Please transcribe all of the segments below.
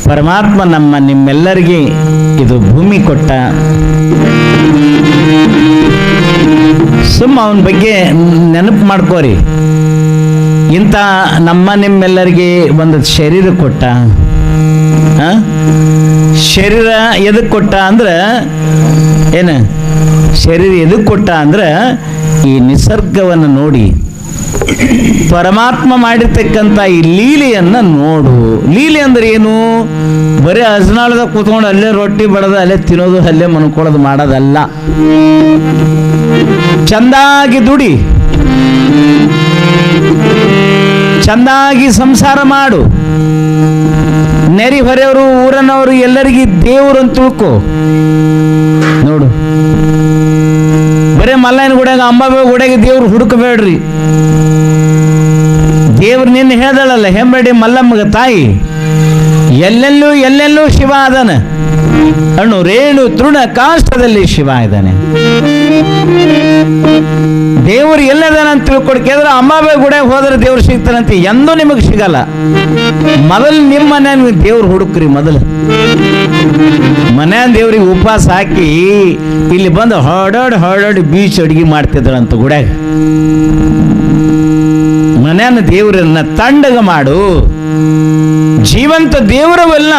ಪರಮಾತ್ಮ ನಿಮ್ಮೆಲ್ಲರಿಗೆ ಇದು ಭೂಮಿ ಕೊಟ್ಟ. ಸುಮ್ಮ ಅವನ ಬಗ್ಗೆ ನೆನಪು ಮಾಡ್ಕೋರಿ. ಇಂಥ ನಿಮ್ಮೆಲ್ಲರಿಗೆ ಒಂದು ಶರೀರ ಕೊಟ್ಟ. ಶರೀರ ಎದಕ್ಕೆ ಕೊಟ್ಟ ಅಂದ್ರೆ ಏನು? ಶರೀರ ಎದಕ್ಕೆ ಕೊಟ್ಟ ಅಂದ್ರೆ ಈ ನಿಸರ್ಗವನ್ನು ನೋಡಿ, ಪರಮಾತ್ಮ ಮಾಡಿರ್ತಕ್ಕಂಥ ಈ ಲೀಲೆಯನ್ನು ನೋಡು. ಲೀಲೆ ಅಂದ್ರೆ ಏನು? ಬರೀ ಹಸನಾಳದಾಗ ಕೂತ್ಕೊಂಡು ಅಲ್ಲೇ ರೊಟ್ಟಿ ಬಡದು ಅಲ್ಲೇ ತಿನ್ನೋದು ಅಲ್ಲೇ ಮನ್ಕೊಳ್ಳೋದು ಮಾಡೋದಲ್ಲ. ಚಂದಾಗಿ ದುಡಿ, ಚಂದಾಗಿ ಸಂಸಾರ ಮಾಡು. ನೆರಿ ಹೊರೆಯವರು, ಊರನವರು ಎಲ್ಲರಿಗೆ ದೇವರು ಅಂತ ತಿಳ್ಕೊ. ನೋಡು, ಬರೇ ಮಲ್ಲಯ್ಯನ ಗುಡಿಯಾಗ ಅಂಬಾಬಾಯಿ ಗುಡಿಯಾಗ ದೇವ್ರು ಹುಡುಕಬೇಡ್ರಿ. ದೇವ್ರು ನಿನ್ನ ಹೇಳ್ದಳಲ್ಲ, ಹೆಂಬಡಿ ಮಲ್ಲಮ್ಮಗ ತಾಯಿ, ಎಲ್ಲೆಲ್ಲೂ ಶಿವ ಅದಾನ. ಅಣ್ಣು ರೇಣು ತೃಣ ಕಾಷ್ಟದಲ್ಲಿ ಶಿವ ಇದ್ದಾನೆ. ದೇವರು ಎಲ್ಲದಾನ ಅಂತ ತಿಳ್ಕೊಡ್ಕಿದ್ರೆ ಅಂಬಾಬಾಯಿ ಗುಡಿಯಾಗ ಹೋದ್ರೆ ದೇವ್ರು ಸಿಗ್ತಾನಂತೆ. ಎಂದೂ ನಿಮಗೆ ಸಿಗಲ್ಲ. ಮೊದಲು ನಿಮ್ಮ ಮನೆ ದೇವ್ರು ಹುಡುಕ್ರಿ. ಮೊದಲು ಮನೆ ದೇವ್ರಿಗೆ ಉಪವಾಸ ಹಾಕಿ ಇಲ್ಲಿ ಬಂದು ಹೊಡಾಡಿ ಬೀಚ್ ಅಡಿಗೆ ಮಾಡ್ತಿದ್ರಂತ ಗುಡ್ಯಾಗ. ಮನೆಯನ್ನ ದೇವರನ್ನ ತಂಡಗ ಮಾಡು. ಜೀವಂತ ದೇವರವೆಲ್ಲ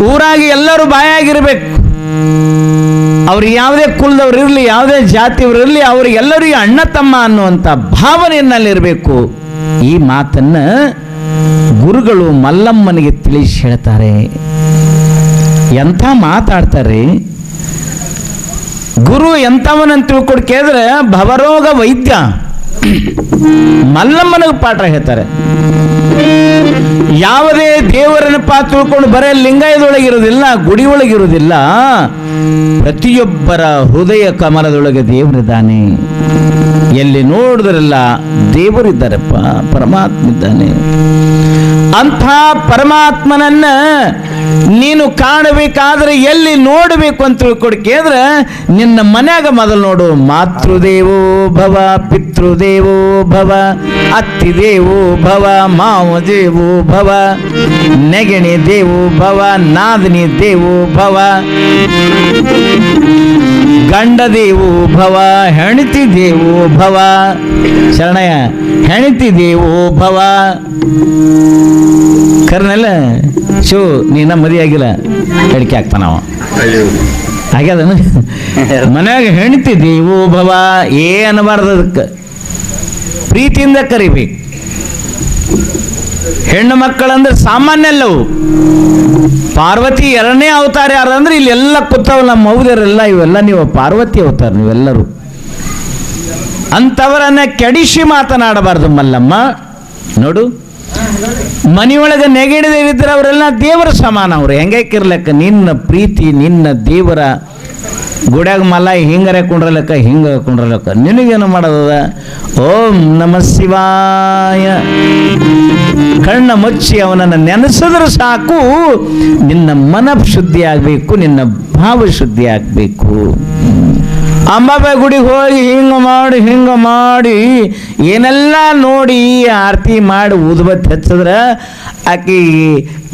ಊರಾಗಿ ಎಲ್ಲರೂ ಬಾಯಾಗಿರ್ಬೇಕು. ಅವ್ರಿಗೆ ಯಾವುದೇ ಕುಲದವ್ರು ಇರಲಿ, ಯಾವುದೇ ಜಾತಿಯವರು ಇರಲಿ, ಅವ್ರಿಗೆಲ್ಲರಿಗೂ ಅಣ್ಣ ತಮ್ಮ ಅನ್ನುವಂಥ ಭಾವನೆಯನ್ನಲ್ಲಿರಬೇಕು. ಈ ಮಾತನ್ನ ಗುರುಗಳು ಮಲ್ಲಮ್ಮನಿಗೆ ತಿಳಿಸಿ ಹೇಳ್ತಾರೆ. ಎಂಥ ಮಾತಾಡ್ತಾರೆ ಗುರು. ಎಂಥವನಂತ ತಿಳ್ಕೊಂಡು ಕೇಳಿದ್ರೆ ಭವರೋಗ ವೈದ್ಯ ಮಲ್ಲಮ್ಮನಿಗೆ ಪಾಠ ಹೇಳ್ತಾರೆ. ಯಾವುದೇ ದೇವರನ್ನ ತಿಳ್ಕೊಂಡು ಬರೇ ಲಿಂಗಾಯದೊಳಗಿರೋದಿಲ್ಲ, ಗುಡಿ ಒಳಗಿರೋದಿಲ್ಲ. ಪ್ರತಿಯೊಬ್ಬರ ಹೃದಯ ಕಮಲದೊಳಗೆ ದೇವರಿದ್ದಾನೆ. ಎಲ್ಲಿ ನೋಡಿದ್ರಲ್ಲ ದೇವರಿದ್ದಾರಪ್ಪ, ಪರಮಾತ್ಮ ಇದ್ದಾನೆ. ಅಂಥ ಪರಮಾತ್ಮನನ್ನ ನೀನು ಕಾಣಬೇಕಾದ್ರೆ ಎಲ್ಲಿ ನೋಡಬೇಕು ಅಂತ ತಿಳ್ಕೊಂಡು ಕೇಳಿದ್ರೆ ನಿನ್ನ ಮನ್ಯಾಗ ಮೊದಲು ನೋಡು. ಮಾತೃದೇವೋ ಭವ, ಪಿತೃದೇವೋ ಭವ, ಅತ್ತಿದೇವೋ ಭವ, ಮಾವ ದೇವೋ ಭವ, ನೆಗಣಿ ದೇವೋ ಭವ, ನಾದಿನಿ ದೇವೋ ಭವ, ಗಂಡ ದೇವೋ ಭವ, ಹೆಂಡತಿ ದೇವೋ ಭವ. ಶರಣಯ್ಯ, ಹೆಂಡತಿ ದೇವೋ ಭವ. ಕರ್ನಲ್ಲ ಶೋ ನೀನ ಮದುವೆ ಆಗಿಲ್ಲ, ಹೇಳಿಕೆ ಆಗ್ತಾನವ. ಆಗ್ಯದನ ಮನ್ಯಾಗ ಹೆಂಡತಿ ದೇವೋ ಭವ ಅನ್ನಬಾರ್ದು. ಅದಕ್ಕೆ ಪ್ರೀತಿಯಿಂದ ಕರಿಬೇಕು. ಹೆಣ್ಣು ಮಕ್ಕಳಂದ್ರೆ ಸಾಮಾನ್ಯ ಅಲ್ಲವು. ಪಾರ್ವತಿ ಎರಡನೇ ಅವತಾರ ಯಾರಂದ್ರೆ ಇಲ್ಲೆಲ್ಲ ಕೂತವ ನಮ್ಮ ಮೌದರೆಲ್ಲ, ಇವೆಲ್ಲ ನೀವು ಪಾರ್ವತಿ ಅವತಾರ ನೀವೆಲ್ಲರೂ. ಅಂಥವರನ್ನ ಕೆಡಿಸಿ ಮಾತನಾಡಬಾರ್ದು ಮಲ್ಲಮ್ಮ. ನೋಡು, ಮನೆಯೊಳಗೆ ನೆಗೆಡಿದ್ರೆ ಅವರೆಲ್ಲ ದೇವರ ಸಮಾನ. ಅವರು ಹೆಂಗಕ್ಕಿರ್ಲಕ್ಕ ನಿನ್ನ ಪ್ರೀತಿ, ನಿನ್ನ ದೇವರ ಗುಡ್ಯಾಗ ಮಲ್ಲ ಹಿಂಗರೆ ಕುಂಡ್ರಲಕ್ಕ, ಹಿಂಗ ಕುಂಡ್ರಲಕ್ಕ. ನಿನಗೇನು ಮಾಡೋದ? ಓಂ ನಮ ಶಿವಾಯ. ಕಣ್ಣ ಮುಚ್ಚಿ ಅವನನ್ನು ನೆನೆಸಿದ್ರೆ ಸಾಕು. ನಿನ್ನ ಮನ ಶುದ್ಧಿ ಆಗಬೇಕು, ನಿನ್ನ ಭಾವ ಶುದ್ಧಿ ಆಗಬೇಕು. ಅಂಬಾಬಾಯಿ ಗುಡಿಗೆ ಹೋಗಿ ಹಿಂಗ ಮಾಡಿ ಏನೆಲ್ಲ ನೋಡಿ ಆರತಿ ಮಾಡಿ ಊದುಬತ್ತಿ ಹಚ್ಚಿದ್ರೆ ಆಕಿ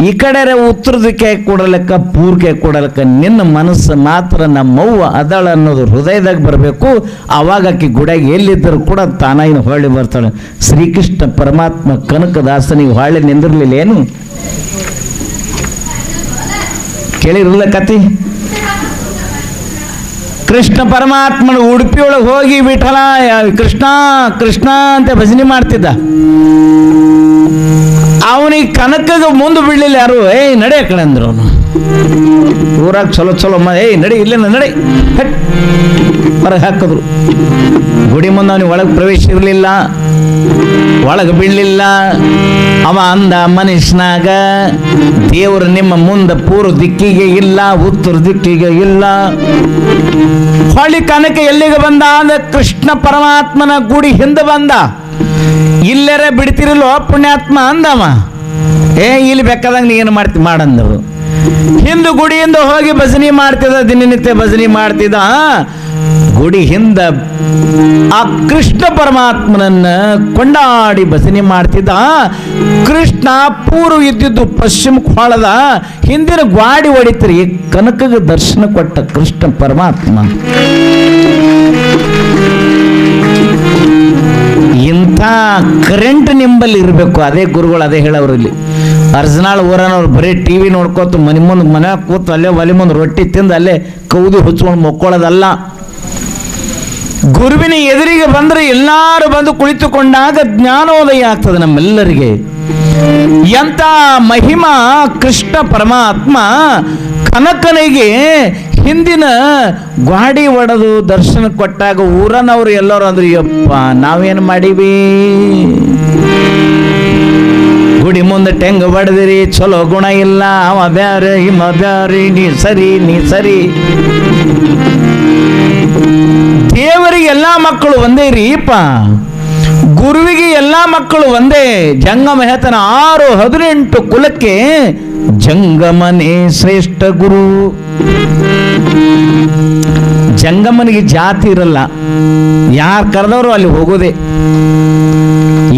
ಈ ಕಡೆ ಉತ್ತರದಕ್ಕೆ ಕೊಡಲಕ್ಕ, ಪೂರ್ಕೆ ಕೊಡಲಕ್ಕ. ನಿನ್ನ ಮನಸ್ಸು ಮಾತ್ರ ನಮ್ಮವ್ವ ಅದಳ ಅನ್ನೋದು ಹೃದಯದಾಗ ಬರಬೇಕು. ಆವಾಗ ಆಕಿ ಗುಡಿಯಾಗ ಎಲ್ಲಿದ್ದರೂ ಕೂಡ ತಾನಾಗಿನ ಹೊಳ್ಳಿ ಬರ್ತಾಳೆ. ಶ್ರೀಕೃಷ್ಣ ಪರಮಾತ್ಮ ಕನಕದಾಸನಿಗೆ ಹೊಳ್ಳಿ ನಿಂದಿರ್ಲಿಲ್ಲ ಏನು? ಕೇಳಿರಲ್ಲ ಕತಿ? ಕೃಷ್ಣ ಪರಮಾತ್ಮನ ಉಡುಪಿಯೊಳಗೆ ಹೋಗಿ ವಿಠಲ ಕೃಷ್ಣ ಕೃಷ್ಣ ಅಂತ ಭಜನೆ ಮಾಡ್ತಿದ್ದ. ಅವನಿಗೆ ಕನಕಗ ಮುಂದೆ ಬಿಡ್ಲಿಲ್ಲ ಯಾರು. ನಡೆ ಕಡೆ ಅಂದ್ರು. ಅವನು ಊರಾಗ ಚಲೋ ನಡಿ ಇಲ್ಲ ನಡಿ ಹೊರಗೆ ಹಾಕಿದ್ರು. ಗುಡಿ ಮುಂದೆ ಅವನಿಗೆ ಒಳಗೆ ಪ್ರವೇಶ ಇರಲಿಲ್ಲ, ಒಳಗೆ ಬಿಡಲಿಲ್ಲ. ಅವ ಅಂದ ಮನುಷ್ಯನಾಗ ದೇವರು ನಿಮ್ಮ ಮುಂದೆ ಪೂರ್ವ ದಿಕ್ಕಿಗೆ ಇಲ್ಲ, ಉತ್ತರ ದಿಕ್ಕಿಗೆ ಇಲ್ಲ. ಹೊಳ್ಳಿ ಕನಕ ಎಲ್ಲಿಗೆ ಬಂದ ಅಂದ್ರೆ ಕೃಷ್ಣ ಪರಮಾತ್ಮನ ಗುಡಿ ಹಿಂದೆ ಬಂದ. ಇಲ್ಲರೇ ಬಿಡ್ತಿರಲ್ವ ಪುಣ್ಯಾತ್ಮ ಅಂದವ. ಇಲ್ಲಿ ಬೇಕಾದಂಗ ನೀ ಏನು ಮಾಡ್ತಿ ಮಾಡಂದರು. ಹಿಂದೂ ಗುಡಿಯಿಂದ ಹೋಗಿ ಭಜನೆ ಮಾಡ್ತಿದ್ದ, ದಿನನಿತ್ಯ ಭಜನೆ ಮಾಡ್ತಿದ್ದ. ಗುಡಿ ಹಿಂದ ಆ ಕೃಷ್ಣ ಪರಮಾತ್ಮನನ್ನ ಕೊಂಡಾಡಿ ಭಜನೆ ಮಾಡ್ತಿದ್ದ. ಕೃಷ್ಣ ಪೂರ್ವ ಇದ್ದಿದ್ದು ಪಶ್ಚಿಮಕ್ಕೆ ಹೊಳದ, ಹಿಂದಿನ ಗ್ವಾಡಿ ಹೊಡಿತ್ರಿ ಕನಕಗೆ ದರ್ಶನ ಕೊಟ್ಟ ಕೃಷ್ಣ ಪರಮಾತ್ಮ. ಇಂಥ ಕರೆಂಟ್ ನಿಂಬಲ್ಲಿ ಇರಬೇಕು. ಅದೇ ಗುರುಗಳು ಅದೇ ಹೇಳವ್ರು ಇಲ್ಲಿ. ಅರ್ಜನಾಳ್ ಊರನವ್ರು ಬರೀ ಟಿ ವಿ ನೋಡ್ಕೋತ ಮನೆ ಮುಂದೆ ಮನೆ ಕೂತು ಅಲ್ಲೇ ಒಲೆ ಮುಂದೆ ರೊಟ್ಟಿ ತಿಂದು ಅಲ್ಲೇ ಕೌದಿ ಹುಚ್ಕೊಂಡು ಮಕ್ಕೊಳ್ಳೋದಲ್ಲ. ಗುರುವಿನ ಎದುರಿಗೆ ಬಂದರೆ ಎಲ್ಲರೂ ಬಂದು ಕುಳಿತುಕೊಂಡಾಗ ಜ್ಞಾನೋದಯ ಆಗ್ತದೆ ನಮ್ಮೆಲ್ಲರಿಗೆ. ಎಂಥ ಮಹಿಮಾ ಕೃಷ್ಣ ಪರಮಾತ್ಮ ಕನಕನಿಗೆ ಹಿಂದಿನ ಗ್ವಾಡಿ ಒಡೆದು ದರ್ಶನ ಕೊಟ್ಟಾಗ ಊರನವ್ರು ಎಲ್ಲರೂ ಅಂದ್ರು, ಯಪ್ಪ ನಾವೇನು ಮಾಡೀವಿ, ಗುಡಿ ಮುಂದೆ ಟೆಂಗ್ ಬಡ್ದಿರಿ, ಚಲೋ ಗುಣ ಇಲ್ಲ, ಅವ ಬ್ಯಾರೆ ಇವ ಬ್ಯಾರೆ, ನೀ ಸರಿ. ದೇವರಿಗೆ ಎಲ್ಲ ಮಕ್ಕಳು ಒಂದೇ ರೀಪ, ಗುರುವಿಗೆ ಎಲ್ಲ ಮಕ್ಕಳು ಒಂದೇ. ಜಂಗಮ ಹೇಳ್ತಾನ 6-18 ಕುಲಕ್ಕೆ ಜಂಗಮನೇ ಶ್ರೇಷ್ಠ ಗುರು. ಜಂಗಮನಿಗೆ ಜಾತಿ ಇರಲ್ಲ, ಯಾರು ಕರೆದವರು ಅಲ್ಲಿ ಹೋಗೋದೆ,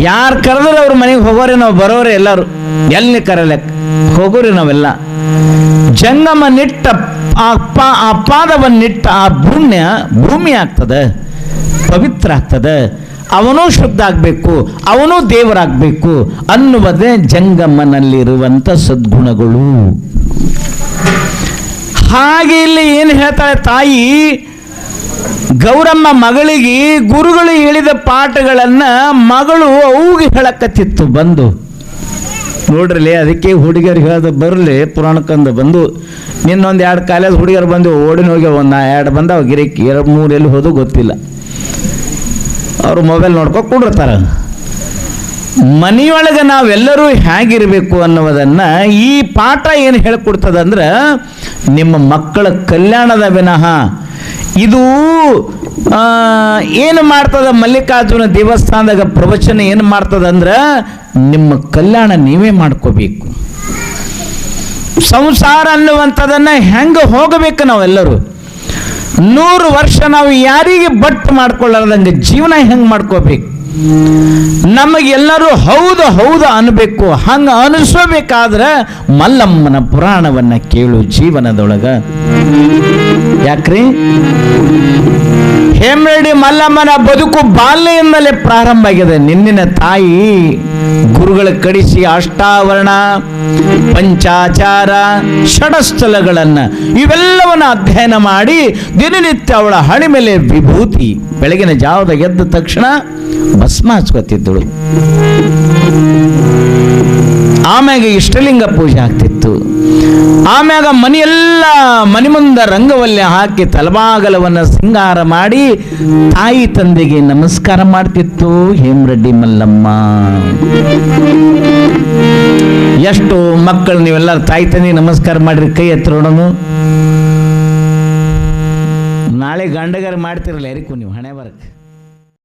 ಯಾರು ಕರೆದ್ರು ಅವ್ರ ಮನೆಗೆ ಹೋಗೋರೆ, ನಾವು ಬರೋರೆ ಎಲ್ಲರೂ, ಎಲ್ಲಿ ಕರೆಯಲಕ್ಕೆ ಹೋಗೋರಿ ನಾವೆಲ್ಲ. ಜಂಗಮ ನಿಟ್ಟ ಆ ಪಾದವನ್ನಿಟ್ಟ ಆ ಭೂಮಿ ಆಗ್ತದೆ, ಪವಿತ್ರ ಆಗ್ತದೆ. ಅವನೂ ಶುದ್ಧ ಆಗಬೇಕು, ಅವನೂ ದೇವರಾಗಬೇಕು ಅನ್ನುವುದೇ ಜಂಗಮನಲ್ಲಿರುವಂಥ ಸದ್ಗುಣಗಳು. ಹಾಗೆ ಇಲ್ಲಿ ಏನು ಹೇಳ್ತಾಳೆ ತಾಯಿ ಗೌರಮ್ಮ ಮಗಳಿಗೆ, ಗುರುಗಳು ಹೇಳಿದ ಪಾಠಗಳನ್ನ ಮಗಳು ಅವ್ಗೆ ಹೇಳಕತ್ತಿತ್ತು ಬಂದು. ನೋಡ್ರಲಿ, ಅದಕ್ಕೆ ಹುಡುಗಿಯರು ಹೇಳೋದು ಬರಲಿ ಪುರಾಣಕ್ಕಂದು ಬಂದು ನಿನ್ನೊಂದು 2 ಕಾಲೇಜ್ ಹುಡುಗಿಯರು ಬಂದು ಓಡಿನ ಹೋಗಿ 1-2 ಬಂದವು ಗಿರಿಕಿ, 2-3 ಎಲ್ಲಿ ಹೋದು ಗೊತ್ತಿಲ್ಲ. ಅವರು ಮೊಬೈಲ್ ನೋಡ್ಕೊಂಡು ಕೂಡಿರ್ತಾರೆ. ಮನೆಯೊಳಗೆ ನಾವೆಲ್ಲರೂ ಹೇಗಿರಬೇಕು ಅನ್ನೋದನ್ನು ಈ ಪಾಠ ಏನು ಹೇಳಿಕೊಡ್ತದಂದ್ರೆ, ನಿಮ್ಮ ಮಕ್ಕಳ ಕಲ್ಯಾಣದ ವಿನಃ ಇದು ಏನು ಮಾಡ್ತದ, ಮಲ್ಲಿಕಾರ್ಜುನ ದೇವಸ್ಥಾನದಾಗ ಪ್ರವಚನ ಏನು ಮಾಡ್ತದಂದ್ರೆ, ನಿಮ್ಮ ಕಲ್ಯಾಣ ನೀವೇ ಮಾಡ್ಕೋಬೇಕು. ಸಂಸಾರ ಅನ್ನುವಂಥದನ್ನು ಹೆಂಗೆ ಹೋಗಬೇಕು ನಾವೆಲ್ಲರೂ. 100 ವರ್ಷ ನಾವು ಯಾರಿಗೆ ಬಟ್ ಮಾಡ್ಕೊಳ್ಳಾರ್ದಂಗೆ ಜೀವನ ಹೆಂಗೆ ಮಾಡ್ಕೋಬೇಕು, ನಮಗೆಲ್ಲರೂ ಹೌದು ಅನ್ಬೇಕು. ಹಂಗೆ ಅನಿಸ್ಕೋಬೇಕಾದ್ರೆ ಮಲ್ಲಮ್ಮನ ಪುರಾಣವನ್ನ ಕೇಳು ಜೀವನದೊಳಗ. ಯಾಕ್ರಿ, ಹೇಮರೆಡ್ಡಿ ಮಲ್ಲಮ್ಮನ ಬದುಕು ಬಾಲ್ಯದಿಂದಲೇ ಪ್ರಾರಂಭ ಆಗಿದೆ. ನಿನ್ನಿನ ತಾಯಿ ಗುರುಗಳ ಕಡಿಸಿ ಅಷ್ಟಾವರಣ, ಪಂಚಾಚಾರ, ಷಡಸ್ಥಲಗಳನ್ನ ಇವೆಲ್ಲವನ್ನ ಅಧ್ಯಯನ ಮಾಡಿ ದಿನನಿತ್ಯ ಅವಳ ಹಣೆ ಮೇಲೆ ವಿಭೂತಿ, ಬೆಳಗಿನ ಜಾವದ ಎದ್ದ ತಕ್ಷಣ ಭಸ್ಮ ಹಚ್ಕೊತಿದ್ದಳು. ಆಮ್ಯಾಗ ಇಷ್ಟಲಿಂಗ ಪೂಜೆ ಆಗ್ತಿತ್ತು. ಆಮ್ಯಾಗ ಮನೆ ಮುಂದೆ ರಂಗವಲ್ಲೆ ಹಾಕಿ ತಲಬಾಗಲವನ್ನು ಸಿಂಗಾರ ಮಾಡಿ ತಾಯಿ ತಂದೆಗೆ ನಮಸ್ಕಾರ ಮಾಡ್ತಿತ್ತು ಹೇಮರೆಡ್ಡಿ ಮಲ್ಲಮ್ಮ. ಎಷ್ಟು ಮಕ್ಕಳು ನೀವೆಲ್ಲರೂ ತಾಯಿ ತಂದೆಗೆ ನಮಸ್ಕಾರ ಮಾಡಿರಿ, ಕೈ ಎತ್ತರ ನೋಡೋಣ. ನಾಳೆ ಗಂಡಗಾರ ಮಾಡ್ತಿರಲ್ಲ ಯಾರಿಗೂ ನೀವು ಹಣೆ ಬರಕ್ಕೆ.